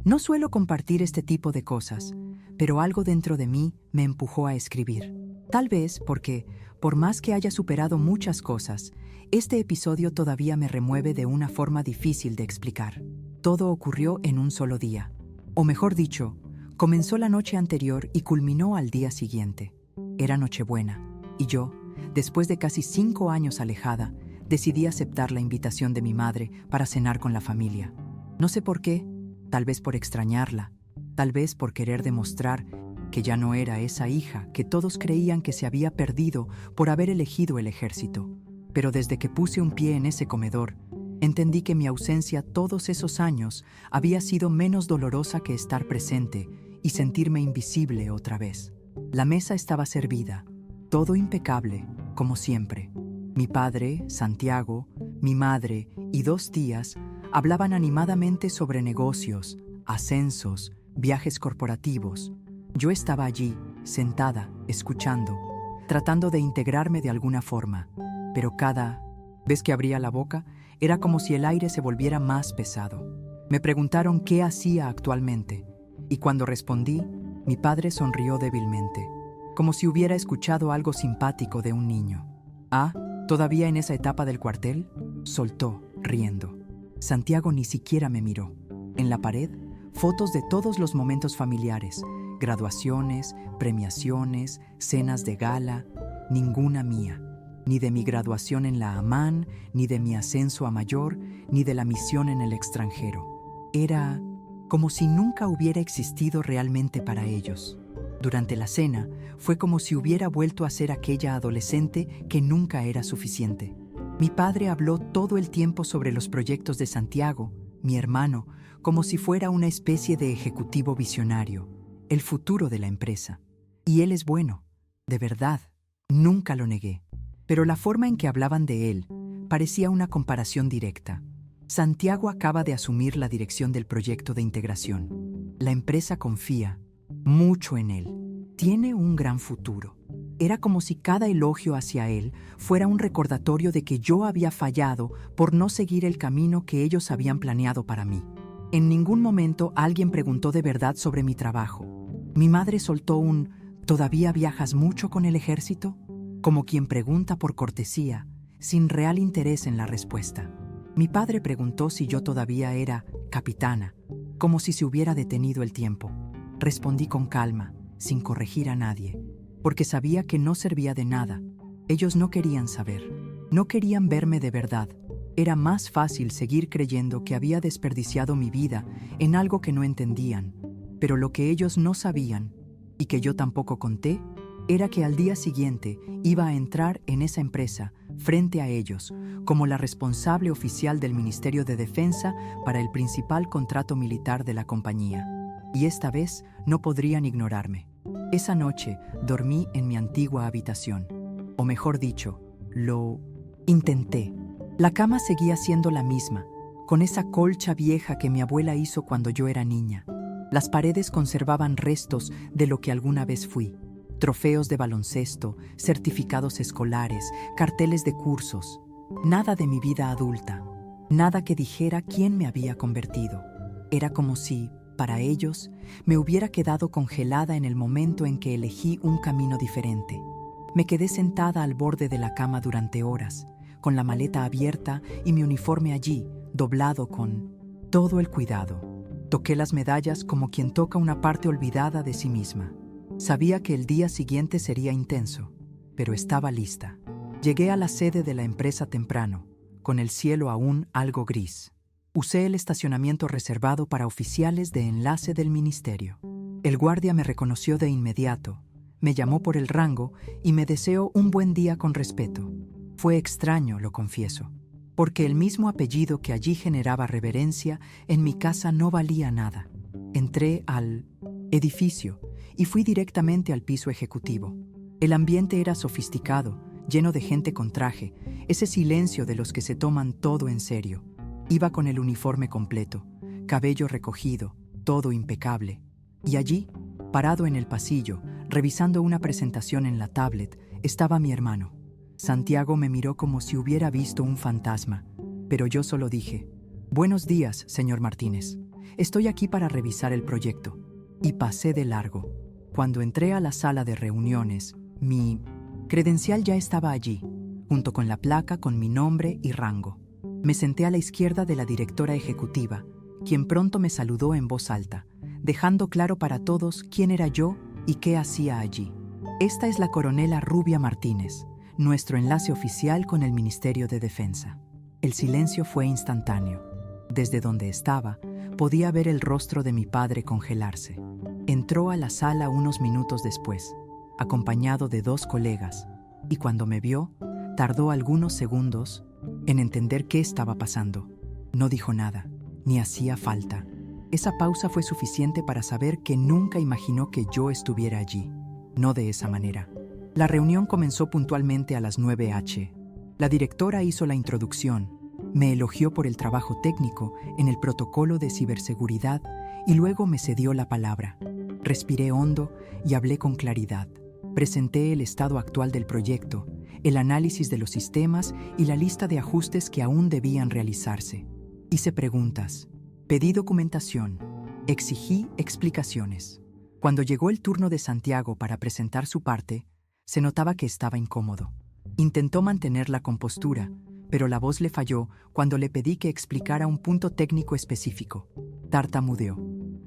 No suelo compartir este tipo de cosas, pero algo dentro de mí me empujó a escribir. Tal vez porque, por más que haya superado muchas cosas, este episodio todavía me remueve de una forma difícil de explicar. Todo ocurrió en un solo día. O mejor dicho, comenzó la noche anterior y culminó al día siguiente. Era Nochebuena, y yo, después de casi 5 años alejada, decidí aceptar la invitación de mi madre para cenar con la familia. No sé por qué, tal vez por extrañarla, tal vez por querer demostrar que ya no era esa hija que todos creían que se había perdido por haber elegido el ejército. Pero desde que puse un pie en ese comedor, entendí que mi ausencia todos esos años había sido menos dolorosa que estar presente y sentirme invisible otra vez. La mesa estaba servida, todo impecable, como siempre. Mi padre, Santiago, mi madre y 2 tías hablaban animadamente sobre negocios, ascensos, viajes corporativos. Yo estaba allí, sentada, escuchando, tratando de integrarme de alguna forma, pero cada vez que abría la boca, era como si el aire se volviera más pesado. Me preguntaron qué hacía actualmente, y cuando respondí, mi padre sonrió débilmente, como si hubiera escuchado algo simpático de un niño. «Ah, ¿todavía en esa etapa del cuartel?», soltó, riendo. Santiago ni siquiera me miró. En la pared, fotos de todos los momentos familiares, graduaciones, premiaciones, cenas de gala, ninguna mía. Ni de mi graduación en la AMAN, ni de mi ascenso a mayor, ni de la misión en el extranjero. Era como si nunca hubiera existido realmente para ellos. Durante la cena, fue como si hubiera vuelto a ser aquella adolescente que nunca era suficiente. Mi padre habló todo el tiempo sobre los proyectos de Santiago, mi hermano, como si fuera una especie de ejecutivo visionario, el futuro de la empresa. Y él es bueno, de verdad, nunca lo negué. Pero la forma en que hablaban de él parecía una comparación directa. Santiago acaba de asumir la dirección del proyecto de integración. La empresa confía mucho en él. Tiene un gran futuro. Era como si cada elogio hacia él fuera un recordatorio de que yo había fallado por no seguir el camino que ellos habían planeado para mí. En ningún momento alguien preguntó de verdad sobre mi trabajo. Mi madre soltó un «¿Todavía viajas mucho con el ejército?», como quien pregunta por cortesía, sin real interés en la respuesta. Mi padre preguntó si yo todavía era capitana, como si se hubiera detenido el tiempo. Respondí con calma, sin corregir a nadie, porque sabía que no servía de nada. Ellos no querían saber, no querían verme de verdad. Era más fácil seguir creyendo que había desperdiciado mi vida en algo que no entendían, pero lo que ellos no sabían, y que yo tampoco conté, era que al día siguiente iba a entrar en esa empresa, frente a ellos, como la responsable oficial del Ministerio de Defensa para el principal contrato militar de la compañía. Y esta vez no podrían ignorarme. Esa noche dormí en mi antigua habitación. O mejor dicho, lo intenté. La cama seguía siendo la misma, con esa colcha vieja que mi abuela hizo cuando yo era niña. Las paredes conservaban restos de lo que alguna vez fui. Trofeos de baloncesto, certificados escolares, carteles de cursos. Nada de mi vida adulta. Nada que dijera quién me había convertido. Era como si, para ellos, me hubiera quedado congelada en el momento en que elegí un camino diferente. Me quedé sentada al borde de la cama durante horas, con la maleta abierta y mi uniforme allí, doblado con todo el cuidado. Toqué las medallas como quien toca una parte olvidada de sí misma. Sabía que el día siguiente sería intenso, pero estaba lista. Llegué a la sede de la empresa temprano, con el cielo aún algo gris. Usé el estacionamiento reservado para oficiales de enlace del ministerio. El guardia me reconoció de inmediato, me llamó por el rango y me deseó un buen día con respeto. Fue extraño, lo confieso, porque el mismo apellido que allí generaba reverencia en mi casa no valía nada. Entré al edificio y fui directamente al piso ejecutivo. El ambiente era sofisticado, lleno de gente con traje, ese silencio de los que se toman todo en serio. Iba con el uniforme completo, cabello recogido, todo impecable. Y allí, parado en el pasillo, revisando una presentación en la tablet, estaba mi hermano. Santiago me miró como si hubiera visto un fantasma, pero yo solo dije: «Buenos días, señor Martínez», Estoy aquí para revisar el proyecto. Y pasé de largo. Cuando entré a la sala de reuniones, mi credencial ya estaba allí, junto con la placa con mi nombre y rango. Me senté a la izquierda de la directora ejecutiva, quien pronto me saludó en voz alta, dejando claro para todos quién era yo y qué hacía allí. Esta es la coronela Rubia Martínez, nuestro enlace oficial con el Ministerio de Defensa. El silencio fue instantáneo. Desde donde estaba, podía ver el rostro de mi padre congelarse. Entró a la sala unos minutos después, acompañado de 2 colegas, y cuando me vio, tardó algunos segundos en entender qué estaba pasando. No dijo nada, ni hacía falta. Esa pausa fue suficiente para saber que nunca imaginó que yo estuviera allí. No de esa manera. La reunión comenzó puntualmente a las 9 h. La directora hizo la introducción, me elogió por el trabajo técnico en el protocolo de ciberseguridad y luego me cedió la palabra. Respiré hondo y hablé con claridad. Presenté el estado actual del proyecto, el análisis de los sistemas y la lista de ajustes que aún debían realizarse. Hice preguntas, pedí documentación, exigí explicaciones. Cuando llegó el turno de Santiago para presentar su parte, se notaba que estaba incómodo. Intentó mantener la compostura, pero la voz le falló cuando le pedí que explicara un punto técnico específico. Tartamudeó.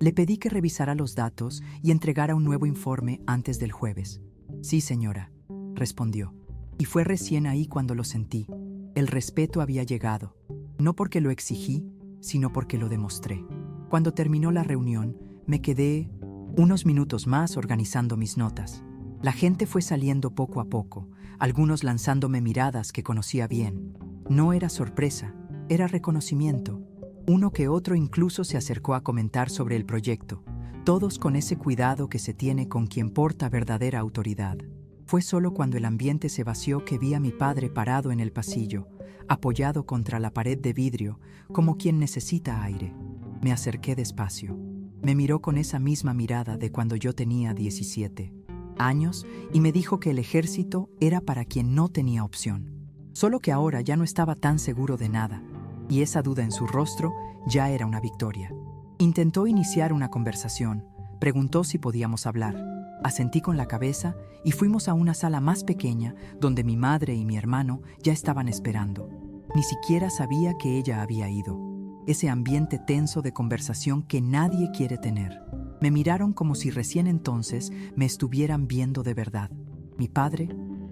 Le pedí que revisara los datos y entregara un nuevo informe antes del jueves. Sí, señora, respondió. Y fue recién ahí cuando lo sentí. El respeto había llegado, no porque lo exigí, sino porque lo demostré. Cuando terminó la reunión, me quedé unos minutos más organizando mis notas. La gente fue saliendo poco a poco, algunos lanzándome miradas que conocía bien. No era sorpresa, era reconocimiento. Uno que otro incluso se acercó a comentar sobre el proyecto, todos con ese cuidado que se tiene con quien porta verdadera autoridad. Fue solo cuando el ambiente se vació que vi a mi padre parado en el pasillo, apoyado contra la pared de vidrio, como quien necesita aire. Me acerqué despacio. Me miró con esa misma mirada de cuando yo tenía 17 años y me dijo que el ejército era para quien no tenía opción. Solo que ahora ya no estaba tan seguro de nada, y esa duda en su rostro ya era una victoria. Intentó iniciar una conversación, preguntó si podíamos hablar. Asentí con la cabeza y fuimos a una sala más pequeña donde mi madre y mi hermano ya estaban esperando. Ni siquiera sabía que ella había ido. Ese ambiente tenso de conversación que nadie quiere tener. Me miraron como si recién entonces me estuvieran viendo de verdad. Mi padre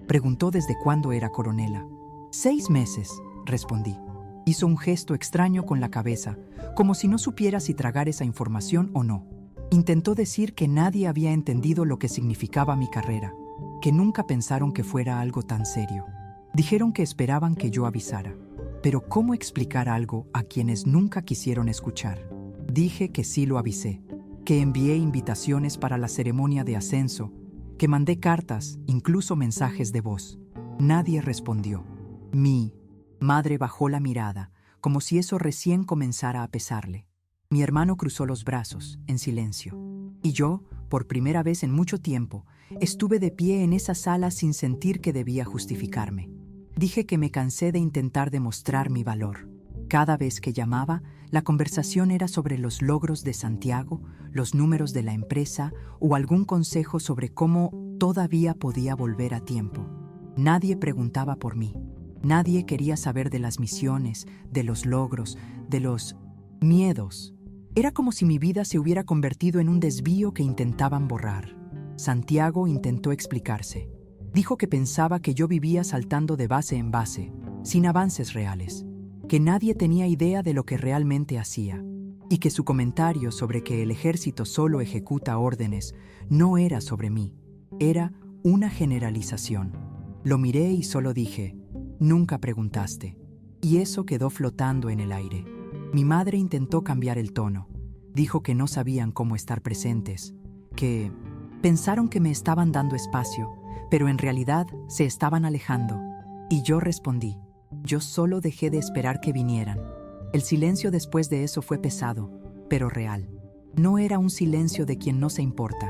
preguntó desde cuándo era coronela. 6 meses, respondí. Hizo un gesto extraño con la cabeza, como si no supiera si tragar esa información o no. Intentó decir que nadie había entendido lo que significaba mi carrera, que nunca pensaron que fuera algo tan serio. Dijeron que esperaban que yo avisara. Pero ¿cómo explicar algo a quienes nunca quisieron escuchar? Dije que sí lo avisé, que envié invitaciones para la ceremonia de ascenso, que mandé cartas, incluso mensajes de voz. Nadie respondió. Mi madre bajó la mirada, como si eso recién comenzara a pesarle. Mi hermano cruzó los brazos, en silencio. Y yo, por primera vez en mucho tiempo, estuve de pie en esa sala sin sentir que debía justificarme. Dije que me cansé de intentar demostrar mi valor. Cada vez que llamaba, la conversación era sobre los logros de Santiago, los números de la empresa o algún consejo sobre cómo todavía podía volver a tiempo. Nadie preguntaba por mí. Nadie quería saber de las misiones, de los logros, de los miedos. Era como si mi vida se hubiera convertido en un desvío que intentaban borrar. Santiago intentó explicarse. Dijo que pensaba que yo vivía saltando de base en base, sin avances reales, que nadie tenía idea de lo que realmente hacía, y que su comentario sobre que el ejército solo ejecuta órdenes no era sobre mí, era una generalización. Lo miré y solo dije, nunca preguntaste, y eso quedó flotando en el aire. Mi madre intentó cambiar el tono. Dijo que no sabían cómo estar presentes, que pensaron que me estaban dando espacio, pero en realidad se estaban alejando. Y yo respondí, yo solo dejé de esperar que vinieran. El silencio después de eso fue pesado, pero real. No era un silencio de quien no se importa,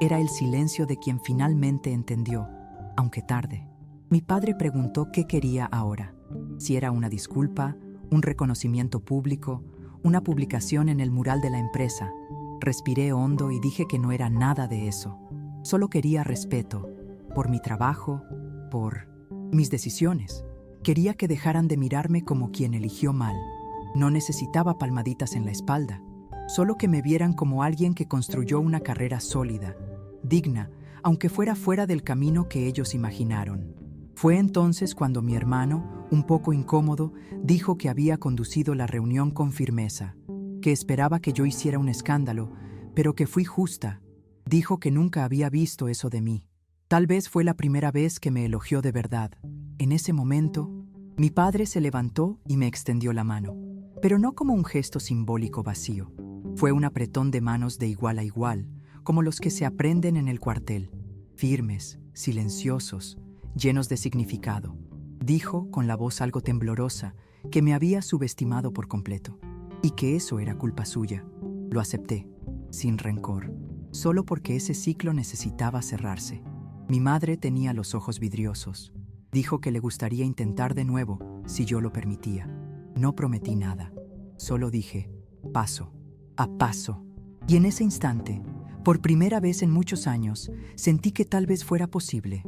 era el silencio de quien finalmente entendió, aunque tarde. Mi padre preguntó qué quería ahora, si era una disculpa, un reconocimiento público una publicación en el mural de la empresa. Respiré hondo y dije que no era nada de eso. Solo quería respeto, por mi trabajo, por mis decisiones. Quería que dejaran de mirarme como quien eligió mal. No necesitaba palmaditas en la espalda, solo que me vieran como alguien que construyó una carrera sólida, digna, aunque fuera fuera del camino que ellos imaginaron. Fue entonces cuando mi hermano, un poco incómodo, dijo que había conducido la reunión con firmeza, que esperaba que yo hiciera un escándalo, pero que fui justa. Dijo que nunca había visto eso de mí. Tal vez fue la primera vez que me elogió de verdad. En ese momento, mi padre se levantó y me extendió la mano, pero no como un gesto simbólico vacío. Fue un apretón de manos de igual a igual, como los que se aprenden en el cuartel, firmes, silenciosos, llenos de significado. Dijo, con la voz algo temblorosa, que me había subestimado por completo, y que eso era culpa suya. Lo acepté, sin rencor, solo porque ese ciclo necesitaba cerrarse. Mi madre tenía los ojos vidriosos. Dijo que le gustaría intentar de nuevo, si yo lo permitía. No prometí nada, solo dije, paso a paso. Y en ese instante, por primera vez en muchos años, sentí que tal vez fuera posible.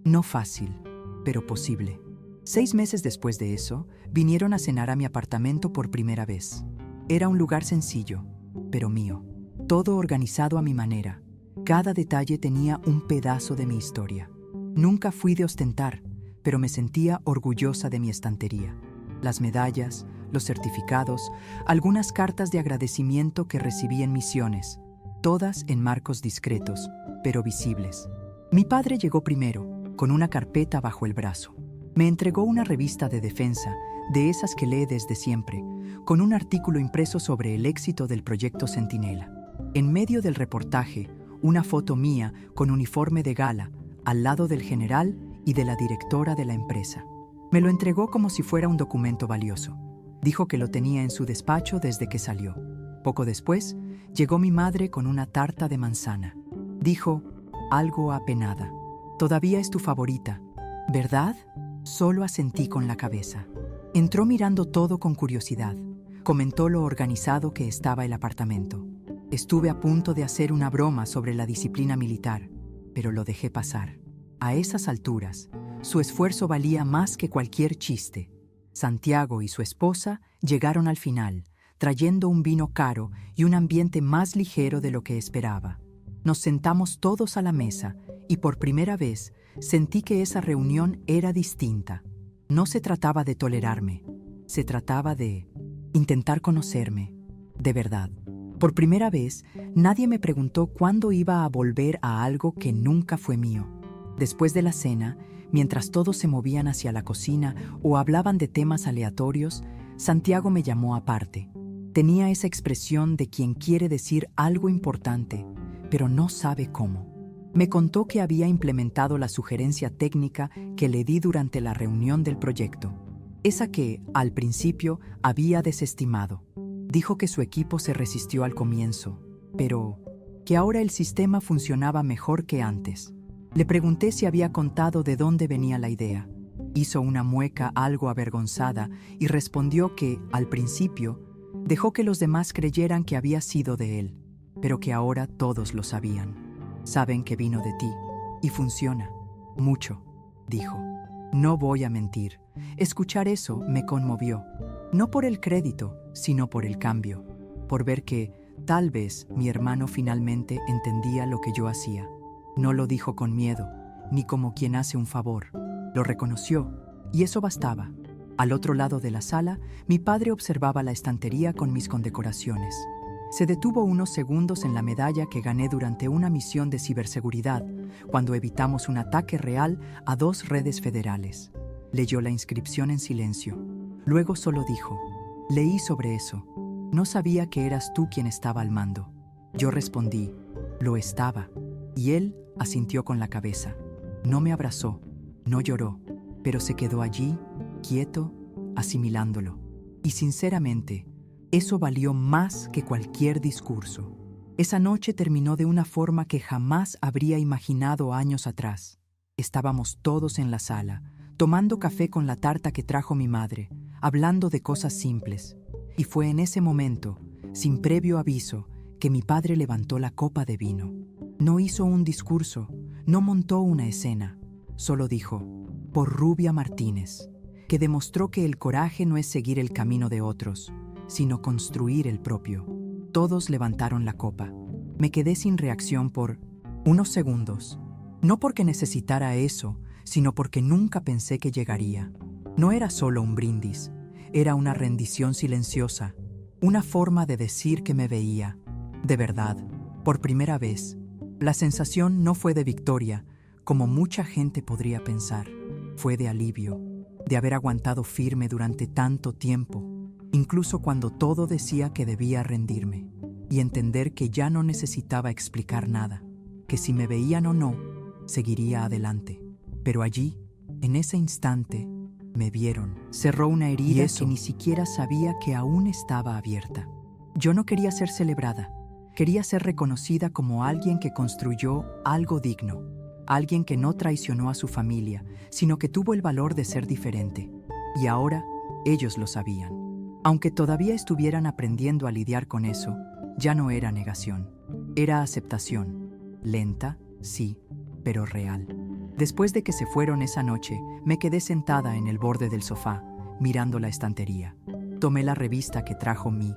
No fácil, pero posible. 6 meses después de eso, vinieron a cenar a mi apartamento por primera vez. Era un lugar sencillo, pero mío. Todo organizado a mi manera. Cada detalle tenía un pedazo de mi historia. Nunca fui de ostentar, pero me sentía orgullosa de mi estantería. Las medallas, los certificados, algunas cartas de agradecimiento que recibí en misiones, todas en marcos discretos, pero visibles. Mi padre llegó primero, con una carpeta bajo el brazo. Me entregó una revista de defensa, de esas que lee desde siempre, con un artículo impreso sobre el éxito del proyecto Centinela. En medio del reportaje, una foto mía con uniforme de gala, al lado del general y de la directora de la empresa. Me lo entregó como si fuera un documento valioso. Dijo que lo tenía en su despacho desde que salió. Poco después, llegó mi madre con una tarta de manzana. Dijo, algo apenada. Todavía es tu favorita, ¿verdad? Solo asentí con la cabeza. Entró mirando todo con curiosidad. Comentó lo organizado que estaba el apartamento. Estuve a punto de hacer una broma sobre la disciplina militar, pero lo dejé pasar. A esas alturas, su esfuerzo valía más que cualquier chiste. Santiago y su esposa llegaron al final, trayendo un vino caro y un ambiente más ligero de lo que esperaba. Nos sentamos todos a la mesa y por primera vez sentí que esa reunión era distinta. No se trataba de tolerarme, se trataba de intentar conocerme, de verdad. Por primera vez, nadie me preguntó cuándo iba a volver a algo que nunca fue mío. Después de la cena, mientras todos se movían hacia la cocina o hablaban de temas aleatorios, Santiago me llamó aparte. Tenía esa expresión de quien quiere decir algo importante, pero no sabe cómo. Me contó que había implementado la sugerencia técnica que le di durante la reunión del proyecto, esa que, al principio, había desestimado. Dijo que su equipo se resistió al comienzo, pero que ahora el sistema funcionaba mejor que antes. Le pregunté si había contado de dónde venía la idea. Hizo una mueca algo avergonzada y respondió que, al principio, dejó que los demás creyeran que había sido de él, pero que ahora todos lo sabían. Saben que vino de ti, y funciona. Mucho, dijo. No voy a mentir. Escuchar eso me conmovió. No por el crédito, sino por el cambio. Por ver que, tal vez, mi hermano finalmente entendía lo que yo hacía. No lo dijo con miedo, ni como quien hace un favor. Lo reconoció, y eso bastaba. Al otro lado de la sala, mi padre observaba la estantería con mis condecoraciones. Se detuvo unos segundos en la medalla que gané durante una misión de ciberseguridad, cuando evitamos un ataque real a 2 redes federales. Leyó la inscripción en silencio. Luego solo dijo, leí sobre eso. No sabía que eras tú quien estaba al mando. Yo respondí, lo estaba. Y él asintió con la cabeza. No me abrazó, no lloró, pero se quedó allí, quieto, asimilándolo. Y sinceramente, eso valió más que cualquier discurso. Esa noche terminó de una forma que jamás habría imaginado años atrás. Estábamos todos en la sala, tomando café con la tarta que trajo mi madre, hablando de cosas simples. Y fue en ese momento, sin previo aviso, que mi padre levantó la copa de vino. No hizo un discurso, no montó una escena, solo dijo, por Rubia Martínez, que demostró que el coraje no es seguir el camino de otros, sino construir el propio. Todos levantaron la copa. Me quedé sin reacción por unos segundos. No porque necesitara eso, sino porque nunca pensé que llegaría. No era solo un brindis, era una rendición silenciosa, una forma de decir que me veía. De verdad, por primera vez. La sensación no fue de victoria, como mucha gente podría pensar. Fue de alivio, de haber aguantado firme durante tanto tiempo, incluso cuando todo decía que debía rendirme, y entender que ya no necesitaba explicar nada, que si me veían o no, seguiría adelante. Pero allí, en ese instante, me vieron. Cerró una herida que ni siquiera sabía que aún estaba abierta. Yo no quería ser celebrada. Quería ser reconocida como alguien que construyó algo digno, alguien que no traicionó a su familia, sino que tuvo el valor de ser diferente. Y ahora, ellos lo sabían. Aunque todavía estuvieran aprendiendo a lidiar con eso, ya no era negación. Era aceptación. Lenta, sí, pero real. Después de que se fueron esa noche, me quedé sentada en el borde del sofá, mirando la estantería. Tomé la revista que trajo mi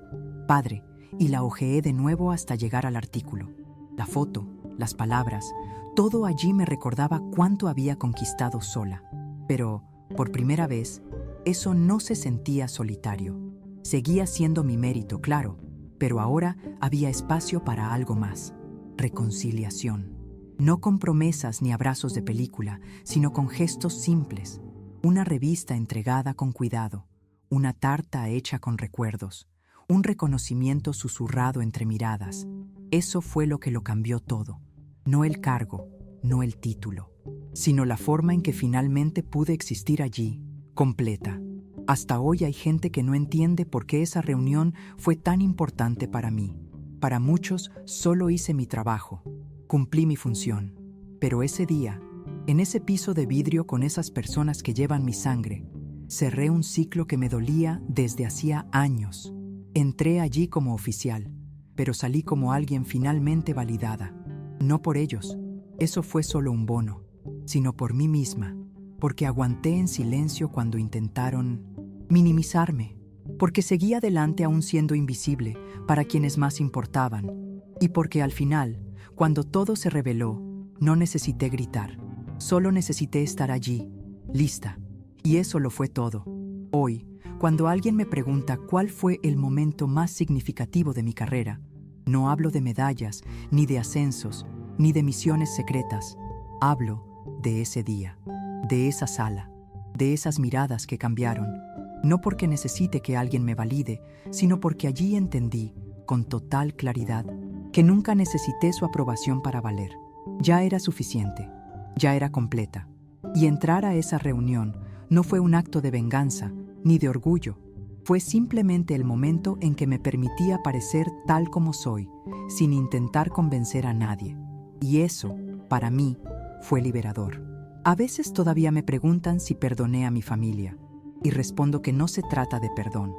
padre y la hojeé de nuevo hasta llegar al artículo. La foto, las palabras, todo allí me recordaba cuánto había conquistado sola. Pero, por primera vez, eso no se sentía solitario. Seguía siendo mi mérito, claro, pero ahora había espacio para algo más. Reconciliación. No con promesas ni abrazos de película, sino con gestos simples. Una revista entregada con cuidado, una tarta hecha con recuerdos, un reconocimiento susurrado entre miradas. Eso fue lo que lo cambió todo. No el cargo, no el título, sino la forma en que finalmente pude existir allí, completa. Hasta hoy hay gente que no entiende por qué esa reunión fue tan importante para mí. Para muchos, solo hice mi trabajo. Cumplí mi función, pero ese día, en ese piso de vidrio con esas personas que llevan mi sangre, cerré un ciclo que me dolía desde hacía años. Entré allí como oficial, pero salí como alguien finalmente validada. No por ellos, eso fue solo un bono, sino por mí misma, porque aguanté en silencio cuando intentaron minimizarme, porque seguí adelante aún siendo invisible para quienes más importaban, y porque al final, cuando todo se reveló, no necesité gritar, solo necesité estar allí, lista. Y eso lo fue todo. Hoy, cuando alguien me pregunta cuál fue el momento más significativo de mi carrera, no hablo de medallas, ni de ascensos, ni de misiones secretas. Hablo de ese día, de esa sala, de esas miradas que cambiaron, no porque necesite que alguien me valide, sino porque allí entendí, con total claridad, que nunca necesité su aprobación para valer. Ya era suficiente, ya era completa. Y entrar a esa reunión no fue un acto de venganza, ni de orgullo. Fue simplemente el momento en que me permití aparecer tal como soy, sin intentar convencer a nadie. Y eso, para mí, fue liberador. A veces todavía me preguntan si perdoné a mi familia, y respondo que no se trata de perdón.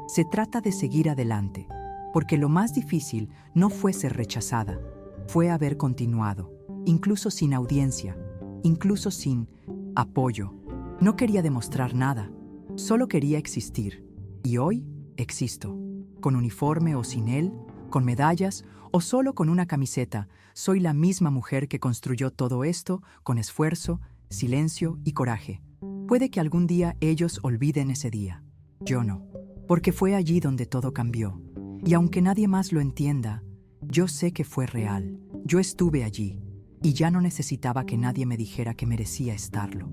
Se trata de seguir adelante, porque lo más difícil no fue ser rechazada, fue haber continuado, incluso sin audiencia, incluso sin apoyo. No quería demostrar nada, solo quería existir. Y hoy existo, con uniforme o sin él, con medallas o solo con una camiseta. Soy la misma mujer que construyó todo esto con esfuerzo, silencio y coraje. Puede que algún día ellos olviden ese día. Yo no, porque fue allí donde todo cambió. Y aunque nadie más lo entienda, yo sé que fue real. Yo estuve allí y ya no necesitaba que nadie me dijera que merecía estarlo.